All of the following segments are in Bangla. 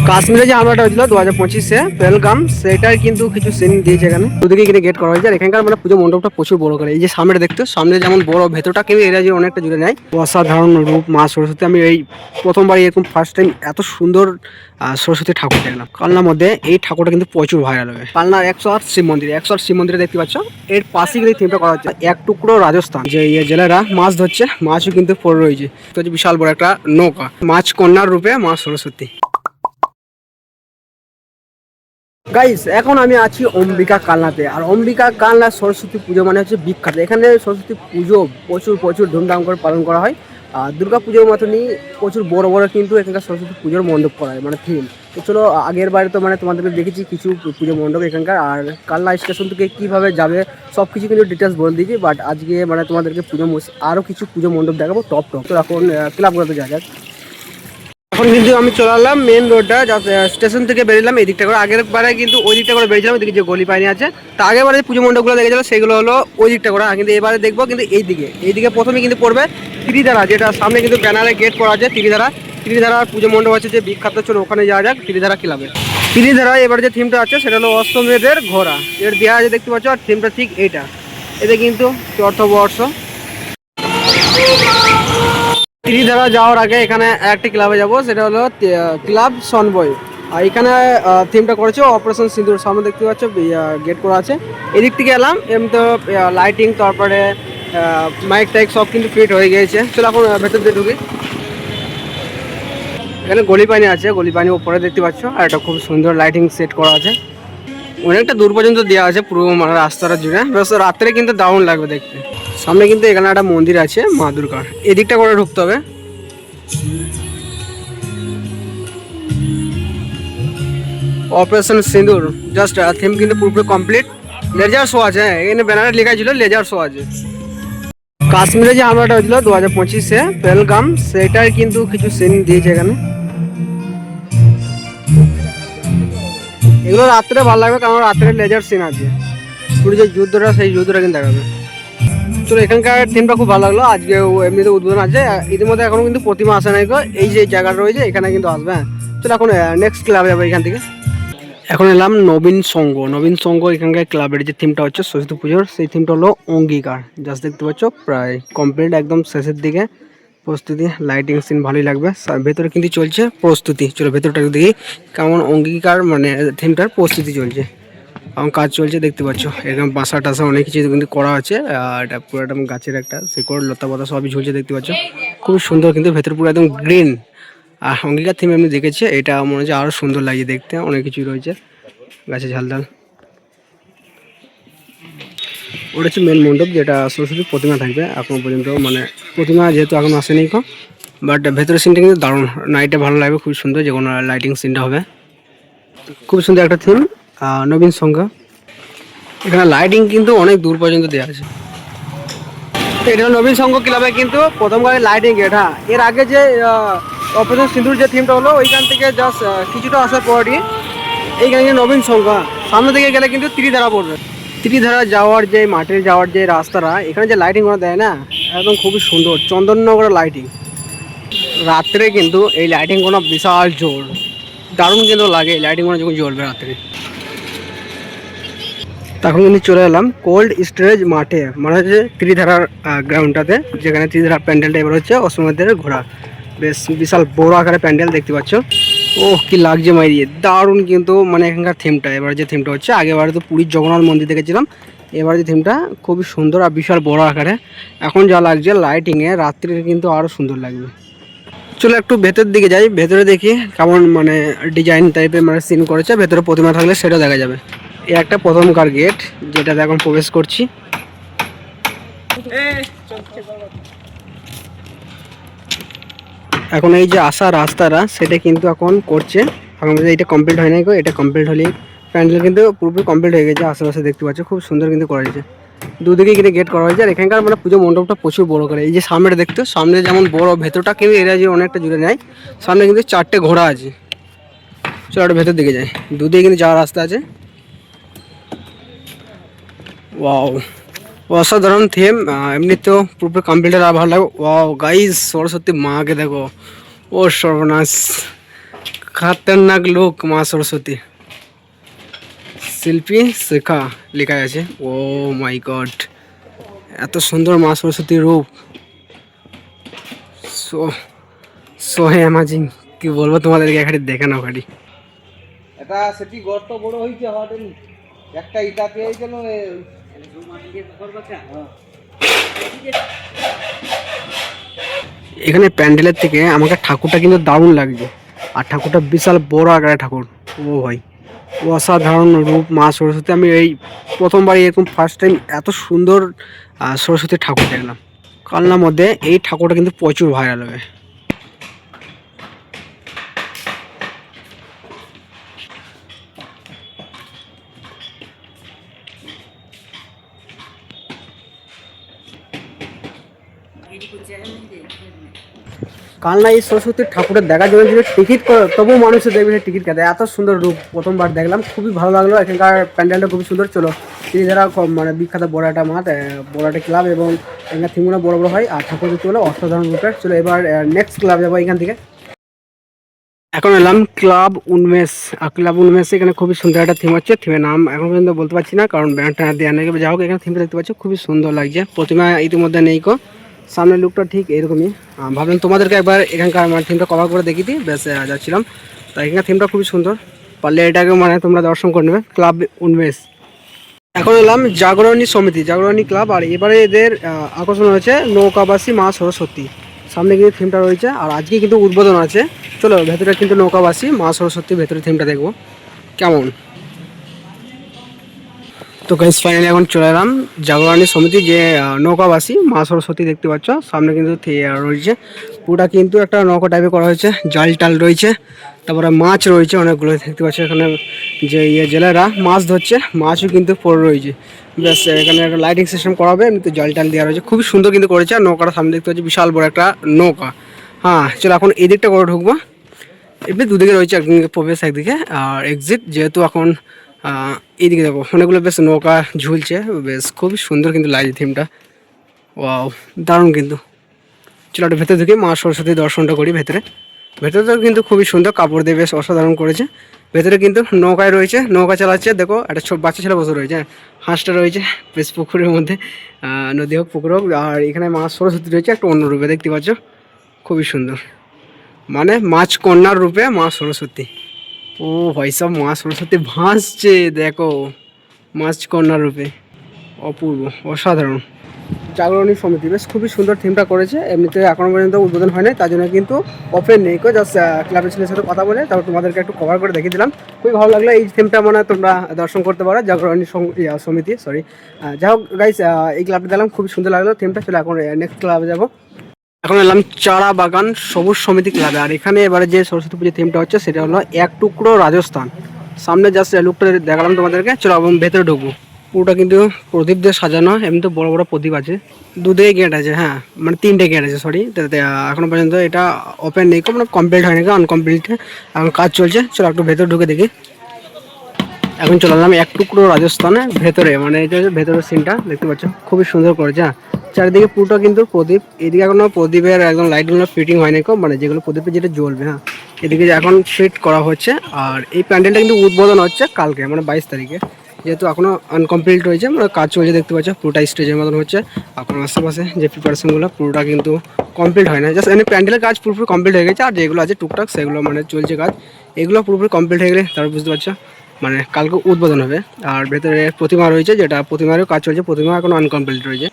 কাশ্মীরে যে হামলাটা হয়েছিল 2025-এ পেহেলগাম, সেটার কিন্তু কিছু সিন দিয়েছে এখানে। দুদিকে কিন্তু গেট করা হয়েছে আর এখানকার মানে পুজো মণ্ডপটা প্রচুর বড় করে। এই যে সামনে দেখতে, সামনে যেমন বড়, ভেতরটা কিন্তু এরা যে অনেকটা জুড়ে নেয়। অসাধারণ রূপ মা সরস্বতী। আমি এই প্রথমবার এরকম ফার্স্ট টাইম এত সুন্দর সরস্বতী ঠাকুর দেখলাম। কালনার মধ্যে এই ঠাকুরটা কিন্তু প্রচুর ভাইরাল হবে। কালনার 108 শিব মন্দির, 108 শিব মন্দিরে দেখতে পাচ্ছ, এর পাশে কিন্তু থিমটা করা হচ্ছে এক টুকরো রাজস্থান। যে জেলেরা মাছ ধরছে, মাছও কিন্তু পড়ে রয়েছে। তো বিশাল বড় একটা নৌকা, মাছ কন্যার রূপে মা সরস্বতী। গাইস, এখন আমি আছি অম্বিকা কালনাতে। আর অম্বিকা কালনা সরস্বতী পুজো মানে হচ্ছে বিখ্যাত। এখানে সরস্বতী পুজো প্রচুর প্রচুর ধুমধাম করে পালন করা হয়। আর দুর্গা পুজোর মতনই প্রচুর বড় বড় কিন্তু এখানকার সরস্বতী পুজোর মণ্ডপ করা হয়, মানে থিম। তো চলো, আগের বারে তো মানে তোমাদেরকে দেখেছি কিছু পুজো মণ্ডপ এখানকার। আর কালনা স্টেশন থেকে কীভাবে যাবে সব কিছু কিন্তু ডিটেলস বলে দিয়েছি। বাট আজকে মানে তোমাদেরকে আরও কিছু পুজো মণ্ডপ দেখাবো টপ টপ। তো এখন ক্লাবগুলোতে যা যাক। এখন কিন্তু আমি চলে আসলাম মেন রোডটা, স্টেশন থেকে বেরিয়েলাম এই দিকটা করে। আগের বারে কিন্তু ওই দিকটা করে বেরিয়েছিলাম, ওইদিকে যে গলি পানি আছে। তা আগের বারে পুজো মণ্ডপগুলো দেখেছিল সেগুলো হলো ওই দিকটা করে, কিন্তু এবারে দেখবো কিন্তু এইদিকে প্রথমে কিন্তু পড়বে ত্রিধারা, যেটা সামনে কিন্তু ব্যানারে গেট করা আছে। ত্রিধারা পুজো মণ্ডপ আছে যে বিখ্যাত, চলো ওখানে যাওয়া যাক। ত্রিধারা ক্লাবে ত্রিধারা এবার যে থিমটা আছে সেটা হলো অষ্টমেধের ঘোড়া, এর দেওয়া আছে দেখতে পাচ্ছ। আর থিমটা ঠিক এইটা, এতে কিন্তু চর্থবর্ষ। ত্রিধারা যাওয়ার আগে এখানে একটি ক্লাবে যাব, সেটা হলো ক্লাব সনবয়। আর এখানে থিমটা করেছে অপারেশন সিঁদুর। সামনে দেখতে পাচ্ছ গেট করা আছে। এদিক থেকে এলাম, এমনি তো লাইটিং, তারপরে মাইক টাইক সব কিন্তু ফিট হয়ে গিয়েছে। চলো এখন ভেতর দিয়ে ঢুকি। এখানে গলি পানি আছে, গলি পানি উপরে দেখতে পাচ্ছ। আর একটা খুব সুন্দর লাইটিং সেট করা আছে, অনেকটা দূর পর্যন্ত দেওয়া আছে পুরো মানে রাস্তাটা জুড়ে। বেশ রাত্রে কিন্তু দারুণ লাগবে দেখতে। সামনে কিন্তু এখানে একটা মন্দির আছে মা দুর্গার, এদিকটা করে ঢুকতে হবে। অপারেশন সিঁদুর জাস্ট থিম কিন্তু পুরোপুরি কমপ্লিট। লেজার শো আছে, এখানে ব্যানারে লেখা ছিল লেজার শো আছে। কাশ্মীরে যে হামলাটা হয়েছিল 2025-এ পেহেলগাম, সেটার কিন্তু কিছু সিন দিয়েছে এখানে। এগুলো রাত্রে ভালো লাগবে, কারণ রাত্রে লেজার সিন আছে। পুরো যে যুদ্ধটা, সেই যুদ্ধটা কিন্তু দেখাবে। চলো, এখানকার থিমটা খুব ভালো লাগলো। আজকে এমনিতে উদ্বোধন আছে, ইতিমধ্যে এখনো কিন্তু প্রতিমা আসে নাই গো। এই যে জায়গাটা রয়েছে এখানে কিন্তু আসবে। হ্যাঁ, চলো এখন নেক্সট ক্লাবে যাবো এখান থেকে। এখন এলাম নবীন সংঘ। এখানকার ক্লাবের যে থিমটা হচ্ছে সরস্বতী পুজোর, সেই থিমটা হলো অঙ্গীকার। জাস্ট দেখতে পাচ্ছ প্রায় কমপ্লিট, একদম শেষের দিকে প্রস্তুতি। লাইটিং সিন ভালোই লাগবে। ভেতরে কিন্তু চলছে প্রস্তুতি। চলো ভেতরটা দেখি কেমন অঙ্গীকার মানে থিমটার প্রস্তুতি চলছে, এবং কাজ চলছে দেখতে পাচ্ছ। এরকম বাসা টাসা অনেক কিছু কিন্তু করা আছে। আর এটা পুরো একদম গাছের একটা শিকড়, লতা পাতা সবই ঝুলছে দেখতে পাচ্ছ। খুব সুন্দর কিন্তু ভেতর পুরো একদম গ্রিন। আর অঙ্গীকার থিম এমনি দেখেছি, এটা মনে হচ্ছে আরও সুন্দর লাগে দেখতে। অনেক কিছুই রয়েছে গাছে ঝালঝাল। ওটা হচ্ছে মেন মণ্ডপ, যেটা সরস্বতী প্রতিমা থাকবে এখনো পর্যন্ত। মানে প্রতিমা যেহেতু এখন আসেনি কো, বাট ভেতরের সিনটা কিন্তু দারুণ। নাইটে ভালো লাগবে, খুব সুন্দর, যে কোনো লাইটিং সিনটা হবে। খুব সুন্দর একটা থিম নবীন সংঘ। এখানে লাইটিং কিন্তু অনেক দূর পর্যন্ত দেওয়া আছে। এটা নবীন সংঘ ক্লাবে কিন্তু প্রথমবারে লাইটিং গেট। হ্যাঁ, এর আগে যে অপারেশন সিঁদুর যে থিমটা হলো, ওইখান থেকে জাস্ট কিছুটা আসার পরই এইখানে নবীন সংঘ। সামনে থেকে গেলে কিন্তু ত্রিধারা পড়বে। ত্রিধারা যাওয়ার যে মাঠে যাওয়ার যে রাস্তাটা, এখানে যে লাইটিং করা দেয় না, একদম খুবই সুন্দর চন্দননগরের লাইটিং। রাত্রে কিন্তু এই লাইটিং কোনো বিশাল জোর, দারুণ কিন্তু লাগে এই লাইটিং কোনো যখন জ্বলবে রাত্রে। তখন কিন্তু চলে এলাম কোল্ড স্টোরেজ মাঠে, মানে হচ্ছে ত্রিধারার গ্রাউন্ডটাতে, যেখানে ত্রিধারা প্যান্ডেলটা এবার হচ্ছে অশ্বমেধের ঘোড়া। বেশ বিশাল বড় আকারে প্যান্ডেল দেখতে পাচ্ছ। ওহ, কি লাগছে মাইরিয়ে, দারুণ কিন্তু মানে এখানকার থিমটা। এবার যে থিমটা হচ্ছে, আগেবারে তো পুরীর জগন্নাথ মন্দির দেখেছিলাম, এবার যে থিমটা খুবই সুন্দর আর বিশাল বড় আকারে। এখন যা লাগছে লাইটিংয়ে, রাত্রে কিন্তু আরও সুন্দর লাগবে। চলো একটু ভেতর দিকে যাই, ভেতরে দেখি কেমন মানে ডিজাইন টাইপের মানে সিন করেছে। ভেতরে প্রতিমা থাকলে সেটা দেখা যাবে। এই একটা প্রথমকার গেট, যেটাতে এখন প্রবেশ করছি। এখন এই যে আসা রাস্তাটা, সেটা কিন্তু এখন করছে। এখন এটা কমপ্লিট হয় নাই গো, এটা কমপ্লিট হলেই প্যান্ডেল কিন্তু পুরোপুরি কমপ্লিট হয়ে গেছে। আশেপাশে দেখতে পাচ্ছ খুব সুন্দর কিন্তু করা হয়েছে। দুদিকে কিন্তু গেট করা হয়েছে। আর এখানকার মানে পুজো মণ্ডপটা প্রচুর বড় করে। এই যে সামনে দেখতে, সামনে যেমন বড়, ভেতরটা কিন্তু এরা যে অনেকটা জুড়ে নেয়। সামনে কিন্তু 4টে ঘোড়া আছে। চলো একটা ভেতর দিকে যাই, দুদিকে কিন্তু যাওয়ার রাস্তা আছে। ওয়াও, অসাধারণ থিম। এমনি তো পুরোপুরি কমপ্লিটের আর ভালো লাগে। ওয়াও গাইস, সরস্বতী মাকে দেখো, ও সর্বনাশ, খতরনাক লোক মা সরস্বতী, শিল্পী শেখা লেখা আছে। ও মাই গড, এত সুন্দর মা সরস্বতীর রূপ, সো সো অ্যামাজিং। কি বলবো তোমাদেরকে, এখানে দেখে নাও খালি। এটা সেটি গর্ত বড় হয়েছে হওয়াতে একটা ইটা পেয়েছিল। এখানে প্যান্ডেলের থেকে আমাকে ঠাকুরটা কিন্তু দারুণ লাগছে, আর ঠাকুরটা বিশাল বড় আকারের ঠাকুর। ও ভাই, অসাধারণ রূপ মা সরস্বতী। আমি এই প্রথমবার এরকম ফার্স্ট টাইম এত সুন্দর সরস্বতী ঠাকুর দেখলাম। কালনার মধ্যে এই ঠাকুরটা কিন্তু প্রচুর ভাইরাল হবে। কালনা এই সরস্বতীর ঠাকুরের দেখার জন্য যদি টিকিট করে তবুও মানুষের দেখবে টিকিট কাটে, এত সুন্দর রূপ প্রথমবার দেখলাম, খুবই ভালো লাগলো। এখানকার প্যান্ডেলটা খুবই সুন্দর। চলো যারা মানে বিখ্যাত বড় একটা মাঠ, বড় একটা ক্লাব, এবং এখানকার থিমগুলো বড় বড় হয়, আর ঠাকুর দেখতে হলো অসাধারণ রূপের। চলো এবার নেক্সট ক্লাব যাবো এখান থেকে। এখন এলাম ক্লাব উন্মেষ। আর ক্লাব উন্মেষ এখানে খুবই সুন্দর একটা থিম হচ্ছে। থিমের নাম এখন পর্যন্ত বলতে পারছি না, কারণ ব্যানারটা দেওয়া নেই। যা হোক, এখানে থিমটা দেখতে পাচ্ছ খুবই সুন্দর লাগছে। প্রতিমা ইতিমধ্যে নেই কো, সামনের লুকটা ঠিক এরকমই। ভাবলাম তোমাদেরকে একবার এখানকার আমার থিমটা কভার করে দেখিয়ে দিই, বেশ যাচ্ছিলাম। তাই এখানকার থিমটা খুবই সুন্দর, পারলে এটাকে মানে তোমরা দর্শন করে নেবে। ক্লাব উন্মেষ। এখন এলাম জাগরণী সমিতি, জাগরণী ক্লাব। আর এবারে এদের আকর্ষণ হয়েছে নৌকাবাসী মা সরস্বতী। সামনে কিন্তু থিমটা রয়েছে, আর আজকে কিন্তু উদ্বোধন আছে। চলো ভেতরে কিন্তু নৌকাবাসী মা সরস্বতী ভেতরে থিমটা দেখবো কেমন। তো গাইস ফাইনালি এখন চলে এলাম জাগরণী সমিতি যে নৌকাবাসী মা সরস্বতী দেখতে পাচ্ছ। সামনে কিন্তু রয়েছে, পুরোটা কিন্তু একটা নৌকা টাইপে করা হয়েছে, জাল টাল রয়েছে, তারপরে মাছ রয়েছে অনেকগুলো দেখতে পাচ্ছ। এখানে যে জেলেরা মাছ ধরছে, মাছও কিন্তু পড়ে রয়েছে। বেশ এখানে একটা লাইটিং সিস্টেম করা হবে, এমনিতে জল টাল দেওয়া রয়েছে, খুবই সুন্দর কিন্তু করেছে। আর নৌকাটা সামনে দেখতে পাচ্ছি বিশাল বড় একটা নৌকা। হ্যাঁ চলো এখন এই দিকটা করে ঢুকবো। এমনি দুদিকে রয়েছে, একদিকে প্রবেশ একদিকে আর এক্সিট। যেহেতু এখন এইদিকে দেখো অনেকগুলো বেশ নৌকা ঝুলছে, বেশ খুবই সুন্দর কিন্তু লাগছে থিমটা। ওয়াও, দারুণ কিন্তু। চলো একটা ভেতরে ঢুকে মা সরস্বতীর দর্শনটা করি। ভেতরে ভেতরটাও কিন্তু খুবই সুন্দর, কাপড় দিয়ে বেশ অসাধারণ করেছে। ভেতরে কিন্তু নৌকায় রয়েছে, নৌকা চালাচ্ছে। দেখো একটা বাচ্চা ছেলে বসে রয়েছে, হাঁসটা রয়েছে বেশ পুকুরের মধ্যে, নদী হোক পুকুর হোক। আর এখানে মা সরস্বতী রয়েছে একটা অন্য রূপে দেখতে পাচ্ছ, খুবই সুন্দর, মানে মাছ কন্যার রূপে মা সরস্বতী। ও ভাই সব মা সরস্বতী ভাসছে দেখো, মাছ কন্যার রূপে, অপূর্ব, অসাধারণ। জাগরণী সমিতি বেশ খুবই সুন্দর থিমটা করেছে। এমনিতে এখনো পর্যন্ত উদ্বোধন হয় নাই, তার জন্য কিন্তু ওপেন নেই কো, জাস্ট ক্লাবের ছেলের সাথে কথা বলে তারপর তোমাদেরকে একটু কভার করে দেখিয়ে দিলাম। খুবই ভালো লাগলো এই থিমটা, মানে তোমরা দর্শন করতে পারো জাগরণী সমিতি। সরি, যাই হোক গাইস, এই ক্লাবটা দিলাম, খুবই সুন্দর লাগলো থিমটা। চলে এখন নেক্সট ক্লাবে যাবো। এখন এলাম চারা বাগান সবুজ সমিতি ক্লাবে। আর এখানে এবারে যে সরস্বতী পুজোর থিমটা হচ্ছে সেটা হলো এক টুকরো রাজস্থান। সামনে জাস্ট লুকটা দেখালাম তোমাদেরকে, চলো এবং ভেতরে ঢুকবো। পুরোটা কিন্তু প্রদীপ দিয়ে সাজানো, এমনি তো বড় বড় প্রদীপ আছে, দুদিকে গেট আছে। হ্যাঁ মানে তিনটে গেট আছে, সরি। এখনো পর্যন্ত এটা ওপেন নেই, মানে কমপ্লিট হয়নি, আনকমপ্লিট এখন কাজ চলছে। চলো একটু ভেতরে ঢুকে দেখি। এখন চলে এলাম এক টুকরো রাজস্থানে ভেতরে, মানে এটা হচ্ছে ভেতরের সিনটা দেখতে পাচ্ছ, খুবই সুন্দর করেছে। হ্যাঁ চারিদিকে পুরোটা কিন্তু প্রদীপ, এদিকে এখনো প্রদীপের একদম লাইটগুলো ফিটিং হয়নি কম, মানে যেগুলো প্রদীপে যেটা জ্বলবে। হ্যাঁ এদিকে এখন ফিট করা হচ্ছে। আর এই প্যান্ডেলটা কিন্তু উদ্বোধন হচ্ছে কালকে, মানে 22 তারিখে, যেহেতু এখনো আনকমপ্লিট রয়েছে, মানে কাজ চলছে দেখতে পাচ্ছ। পুরোটা স্টেজের মতন হচ্ছে, এখন আশেপাশে যে প্রিপারেশনগুলো পুরোটা কিন্তু কমপ্লিট হয় না, জাস্ট এমনি প্যান্ডেলের কাজ পুরোপুরি কমপ্লিট হয়ে গেছে। আর যেগুলো আছে টুকটাক সেগুলো মানে চলছে কাজ, এগুলো পুরোপুরি কমপ্লিট হয়ে গেলে তারপর বুঝতে পারছো মানে কালকে উদ্বোধন হবে। আর ভেতরে প্রতিমা রয়েছে, যেটা প্রতিমারও কাজ চলছে, প্রতিমা এখন আনকমপ্লিট রয়েছে।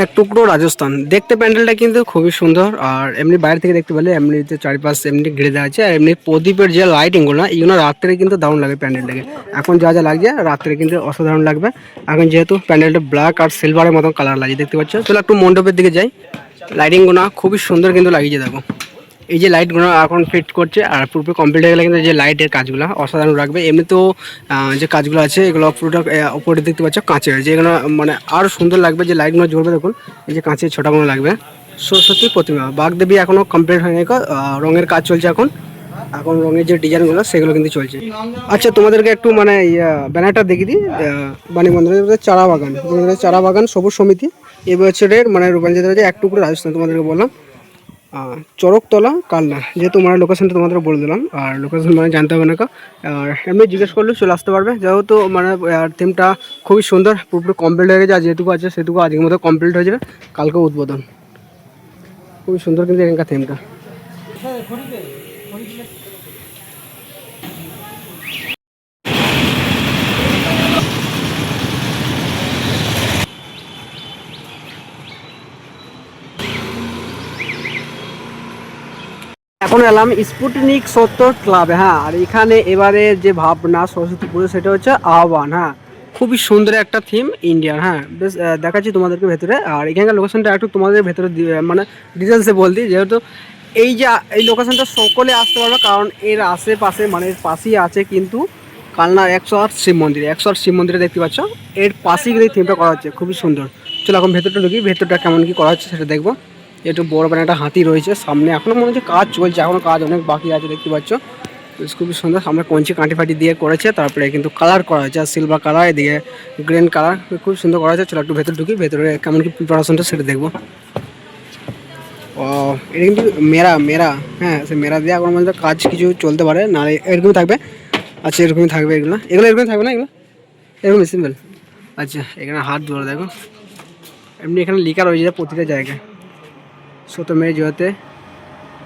এক টুকরো রাজস্থান দেখতে প্যান্ডেলটা কিন্তু খুবই সুন্দর। আর এমনি বাইরে থেকে দেখতে পেলে এমনিতে চারিপাশ এমনি ঘিরে দেওয়া আছে। আর এমনি প্রদীপের যে লাইটিংগুলো এগুলো রাত্রে কিন্তু দারুণ লাগে প্যান্ডেলটাকে। এখন যা যা লাগছে রাত্রে কিন্তু অসাধারণ লাগবে। এখন যেহেতু প্যান্ডেলটা ব্ল্যাক আর সিলভারের মতন কালার লাগে দেখতে পাচ্ছ। চলো একটু মণ্ডপের দিকে যাই। লাইটিংগুলো খুবই সুন্দর কিন্তু লাগিয়েছে দেখো, এই যে লাইটগুলো এখন ফিট করছে। আর পুরোপুরি কমপ্লিট হয়ে গেলে কিন্তু যে লাইটের কাজগুলো অসাধারণ রাখবে। এমনি তো যে কাজগুলো আছে এগুলো পুরোটা উপরে দেখতে পাচ্ছ কাঁচের, যেগুলো মানে আরও সুন্দর লাগবে। যে লাইটগুলো জ্বলবে দেখুন, এই যে কাঁচের ছোটাগুলো লাগবে। সরস্বতী প্রতিমা বাগদেবী এখনও কমপ্লিট হয়নি, রঙের কাজ চলছে এখন। এখন রঙের যে ডিজাইনগুলো সেগুলো কিন্তু চলছে। আচ্ছা তোমাদেরকে একটু মানে ব্যানারটা দেখিয়ে দিই। বাণী মন্দিরের চারা বাগান, চারা বাগান সবুজ সমিতি এবছরের মানে রূপান্তরিত হয়েছে এক টুকরো রাজস্থান, তোমাদেরকে বললাম। চরকতলা কালনা, যেহেতু মানে লোকেশনটা তোমাদের বলে দিলাম, আর লোকেশন মানে জানতে হবে না কেউ, আর এমনি জিজ্ঞেস করলে চলে আসতে পারবে। যেহেতু মানে থিমটা খুবই সুন্দর, পুরোপুরি কমপ্লিট হয়ে গেছে, আর যেটুকু আছে সেটুকু আজকের মধ্যে কমপ্লিট হয়ে যাবে, কালকে উদ্বোধন। খুবই সুন্দর কিন্তু এখানকার থিমটা। এখন এলাম স্পুটনিক 70 ক্লাবে। হ্যাঁ, আর এখানে এবারে যে ভাবনা সরস্বতী পুজো সেটা হচ্ছে আহ্বান। হ্যাঁ, খুবই সুন্দর একটা থিম ইন্ডিয়ার। হ্যাঁ, বেশ দেখাচ্ছি তোমাদেরকে ভেতরে, আর এখানকার লোকেশনটা একটু তোমাদের ভেতরে মানে ডিটেলসে বলতি, যেহেতু এই যে এই লোকেশনটা সকলে আসতে পারবে, কারণ এর আশেপাশে মানে এর পাশেই আছে কিন্তু কালনার 108 শিব মন্দির। 108 শিব মন্দিরে দেখতে পাচ্ছ, এর পাশেই কিন্তু এই থিমটা করা হচ্ছে, খুবই সুন্দর। চলো এখন ভেতরটা ঢুকি, ভেতরটা কেমন কি করা হচ্ছে সেটা দেখবো। একটু বড় মানে একটা হাতি রয়েছে সামনে, এখনো মনে হচ্ছে কাজ চলছে, এখনো কাজ অনেক বাকি আছে দেখতে পাচ্ছ। খুবই সুন্দর, সামনে কঞ্চি কাঁটি ফাটি দিয়ে করেছে, তারপরে কিন্তু কালার করা হয়েছে, সিলভার কালার, এদিকে গ্রিন কালার, খুব সুন্দর করা হয়েছে। চলো একটু ভেতরে ঢুকি, ভেতরে কেমন কি প্রিপারেশনটা সেটা দেখবো। ও, এটা কিন্তু মেরা মেরা, হ্যাঁ সে মেরা দিয়ে এখন মধ্যে কাজ কিছু চলতে পারে, না এরকমই থাকবে। আচ্ছা, এরকমই থাকবে, এগুলো এগুলো এরকমই থাকবে না, এগুলো এরকমই সিম্পল। আচ্ছা, এখানে হাত ধরে দেখো, এমনি এখানে লেখা রয়েছে প্রতিটা জায়গায়, সতমে জয়তে,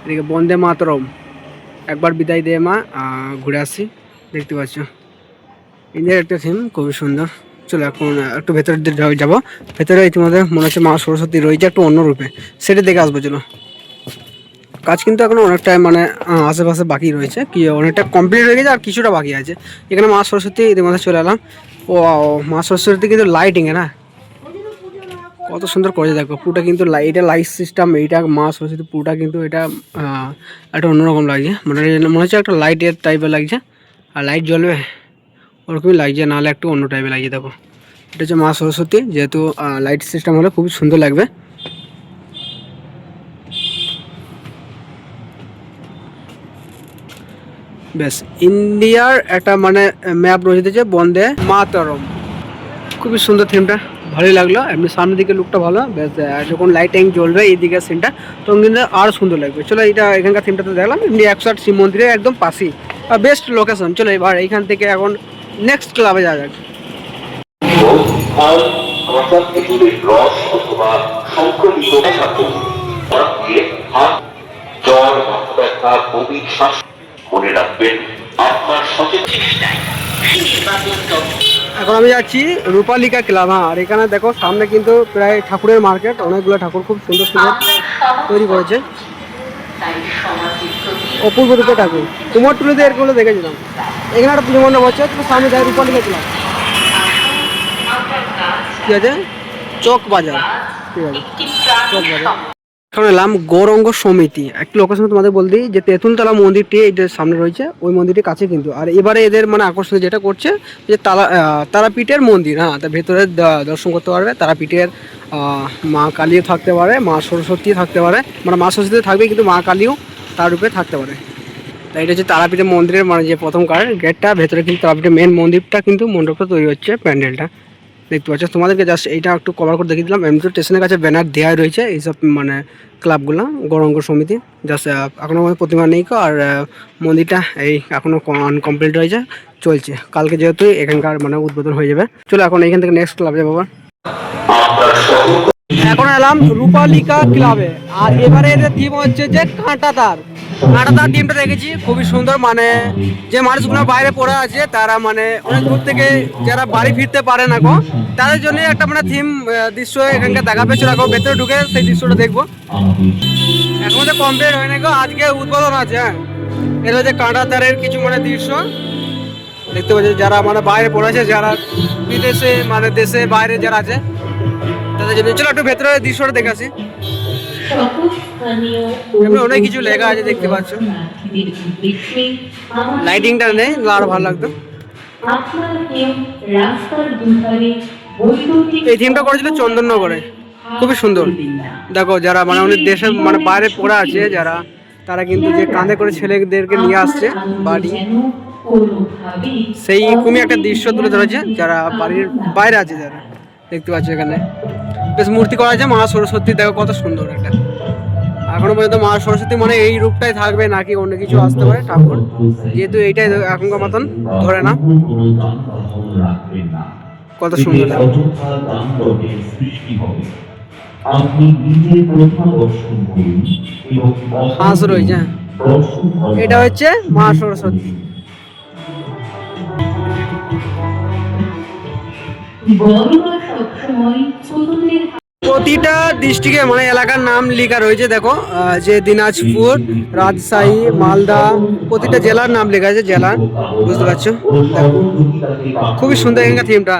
এদিকে বন্দে মাতরম, একবার বিদায় দে মা, ঘুরে আসি, দেখতে পাচ্ছ ইন্ডিয়ার একটা থিম, খুবই সুন্দর। চলো এখন একটু ভেতরের দিকে যাবো। ভেতরে ইতিমধ্যে মনে হচ্ছে মা সরস্বতী রয়েছে একটু অন্য রূপে, সেটা দেখে আসবো। চলো, কাজ কিন্তু এখন অনেকটাই মানে আশেপাশে বাকি রয়েছে, কি অনেকটা কমপ্লিট হয়ে গেছে, আর কিছুটা বাকি আছে। এখানে মা সরস্বতী ইতিমধ্যে চলে এলাম। ও, মা সরস্বতী কিন্তু লাইটিংয়ে না কত সুন্দর করেছে দেখো, পুরোটা কিন্তু এটা লাইট সিস্টেম, এইটা মা সরস্বতী পুরোটা কিন্তু এটা একটা অন্যরকম লাগছে, মানে মনে হচ্ছে একটা লাইটের টাইপের লাগছে, আর লাইট জ্বলবে ওরকমই লাগছে, নাহলে একটু অন্য টাইপের লাগছে। দেখো, এটা হচ্ছে মা সরস্বতী, যেহেতু লাইট সিস্টেম হলে খুবই সুন্দর লাগবে। বেশ, ইন্ডিয়ার একটা মানে ম্যাপ রয়েছে যে বন্দে মাতরম, খুবই সুন্দর থিমটা, ভালোই লাগলো। এমনি সামনের দিকে লুকটা ভালো, বেশ যখন লাইটিং জ্বলবে এই দিকের সিনটা তখন কিন্তু আরও সুন্দর লাগবে। চলো, এটা এখানকার থিমটা তো দেখলাম, এমনি 108 শিব মন্দিরের একদম পাশেই, বেস্ট লোকেশন। চলো এবার এইখান থেকে এখন নেক্সট ক্লাবে যাওয়া যাক। মনে রাখবেন আপনার সচেতনতায় এখন আমি যাচ্ছি রূপালিকা ক্লাব। হ্যাঁ, আর এখানে দেখো সামনে কিন্তু প্রায় ঠাকুরের মার্কেট, অনেকগুলো ঠাকুর খুব সুন্দর সুন্দর তৈরি করেছে, অপূর্ব রূপে ঠাকুর। তোমার টুলিতে এরগুলো দেখেছিলাম, এখানে একটা পুজো মণ্ডপ হচ্ছে, তো সামনে যাই রূপালিকা ক্লাব, ঠিক আছে, চক বাজার, ঠিক আছে, চক বাজার। এখন এলাম গৌরঙ্গ সমিতি, একটা লোকেশন তোমাদের বল দিই, যে তেঁতুলতলা মন্দিরটি এই যে সামনে রয়েছে, ওই মন্দিরটির কাছে কিন্তু। আর এবারে এদের মানে আকর্ষণ যেটা করছে যে তারাপীঠের মন্দির। হ্যাঁ, তার ভেতরে দর্শন করতে পারবে, তারাপীঠের মা কালীও থাকতে পারে, মা সরস্বতী থাকতে পারে, মানে মা সরস্বতী থাকবে কিন্তু মা কালীও তার রূপে থাকতে পারে। তাই এটা হচ্ছে তারাপীঠের মন্দিরের মানে যে প্রথম গেটটা, ভেতরে কিন্তু তারাপীঠের মেন মন্দিরটা কিন্তু মণ্ডপটা তৈরি হচ্ছে, প্যান্ডেলটা দেখতে পাচ্ছ। তোমাদেরকে জাস্ট এইটা একটু কভার করে দেখিয়ে দিলাম। এমনি তো স্টেশনের কাছে ব্যানার দেওয়াই রয়েছে এইসব মানে ক্লাবগুলো, গৌরাঙ্গ সমিতি, জাস্ট এখনও মানে প্রতিমা নেই, আর মন্দিরটা এই এখনও আনকমপ্লিট রয়েছে, চলছে। কালকে যেহেতু এখানকার মানে উদ্বোধন হয়ে যাবে। চলো এখন এখান থেকে নেক্সট ক্লাব যাবো। এখন এলাম রূপালিকা ক্লাবে, আর এবারে এদের থিম হচ্ছে যে কাঁটাতার টিমটা দেখেছি, খুবই সুন্দর। মানে যে মানুষগুলো বাইরে পড়ে আছে তারা মানে অনেক দূর থেকে যারা বাড়ি ফিরতে পারে না গো, তাদের জন্য একটা মানে থিম দৃশ্য এখানকার দেখাবে। চলো ভেতরে ঢুকে সেই দৃশ্যটা দেখবো। এখন তো কমপ্লিট হয় না গো, আজকে উদ্বোধন আছে। হ্যাঁ, এটা হচ্ছে কাঁটাতারের কিছু মানে দৃশ্য দেখতে পাচ্ছি, যারা মানে বাইরে পড়ে আছে, যারা বিদেশে মানে দেশে বাইরে যারা আছে তাদের জন্য। চলো একটু ভেতরে দৃশ্যটা দেখে আসি। অনেক কিছু লেখা আছে দেখতে পাচ্ছ, লাইটিংটা নেই, আরো ভালো লাগতো। এই থিমটা করেছিল চন্দননগরে, খুবই সুন্দর। দেখো, যারা মানে অনেক দেশের মানে বাইরে পড়ে আছে যারা, তারা কিন্তু যে কাঁধে করে ছেলেদেরকে নিয়ে আসছে বাড়ি, সেই রকমই একটা দৃশ্য তুলে ধরেছে। যারা বাড়ির বাইরে আছে যারা, দেখতে পাচ্ছ এখানে বেশ মূর্তি করা আছে মা সরস্বতী, দেখো কত সুন্দর একটা। এখনো পর্যন্ত মা সরস্বতী মানে এই রূপটাই থাকবে নাকি অন্য কিছু আসতে পারে ঠাকুর, যেহেতু এইটাই এখনকার মতন ধরে না। কত সুন্দর লাগে। আপনি নিজে প্রথম দর্শন করুন এবং হাঁস রয়েছে, হ্যাঁ। এটা হচ্ছে মা সরস্বতী। বড়রা সবসময় ছোটদের প্রতিটা ডিস্ট্রিক্টে মানে এলাকার নাম লেখা রয়েছে, দেখো যে দিনাজপুর, রাজশাহী, মালদা, প্রতিটা জেলার নাম লেখা আছে, জেলার, বুঝতে পারছো। দেখো খুবই সুন্দর এখানকার থিমটা,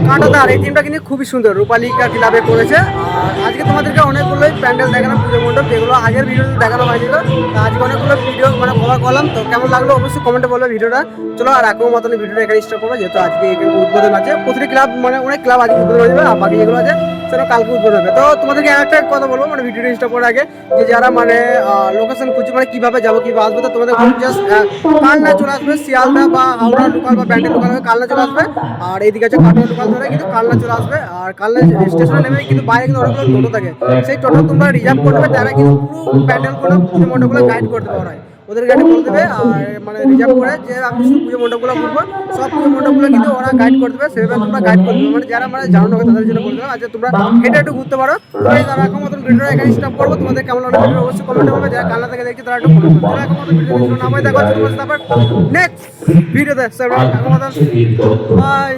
কাঁটাতার এই থিমটা কিন্তু খুবই সুন্দর, রূপালিকা ক্লাবে করেছে। আর আজকে তোমাদেরকে অনেকগুলোই প্যান্ডেল দেখানো, পুজো মণ্ডপ, যেগুলো আগের ভিডিওতে দেখানো হয়েছিল। তা আজকে অনেকগুলো ভিডিও মানে কভার করলাম, তো কেমন লাগলো অবশ্যই কমেন্টে বলবে ভিডিওটা। চলো আর এখন মতন ভিডিওটা এখানে স্টার্ট করবো, যেহেতু আজকে এখানে উদ্বোধন আছে, প্রতিটি ক্লাব মানে অনেক ক্লাব আজকে উদ্বোধন হয়ে যাবে, আর বাকি যেগুলো আছে সেটা কালকে উদ্বোধন হবে। তো তোমাদেরকে একটা কথা বলবো মানে ভিডিওটা স্টার্ট করার আগে, যে যারা মানে লোকেশন খুঁজছে মানে কিভাবে যাবো কিভাবে আসবে, তো তোমাদের জাস্ট কালনা চলে আসবে, শিয়ালদা বা হাওড়া লোকাল বা ব্যান্ডেল লোকাল হয়ে কালনা চলে আসবে। আর এইদিকে আছে কাটোয়া লোকাল ধরে কিন্তু কালনা চলে আসবে। আর কালনা স্টেশনে নেমে কিন্তু বাইরে কিন্তু অনেকগুলো টোটো থাকে, সেই টোটো তোমরা রিজার্ভ করে দেবে, তারা কিন্তু পুরো প্যান্ডেলগুলো পুজো মণ্ডপগুলো গাইড করতে পারো, ওদের গাইড করে দেবে। আর মানে রিজার্ভ করে যে আমি শুধু পুজো মণ্ডপগুলো ঘুরবো, সব পুজো মণ্ডপগুলো কিন্তু ওরা গাইড করে দেবে, সেভাবে তোমরা গাইড করে দেবে, মানে যারা মানে জানো না তাদের জন্য করে দেবে। আচ্ছা তোমরা এটা একটু ঘুরতে পারো। তারা এখন মতন ভিডিওটা এখানে স্টপ করবো, তোমাদের কেমন লাগলো ভিডিও অবশ্যই কমেন্টে বলবে, যারা কালনা থেকে দেখছি তারা একটু কমেন্ট করবে। এখন মতন ভিডিও না হয় দেখো তারপর নেক্সট ভিডিওতে এখন মতন বাই।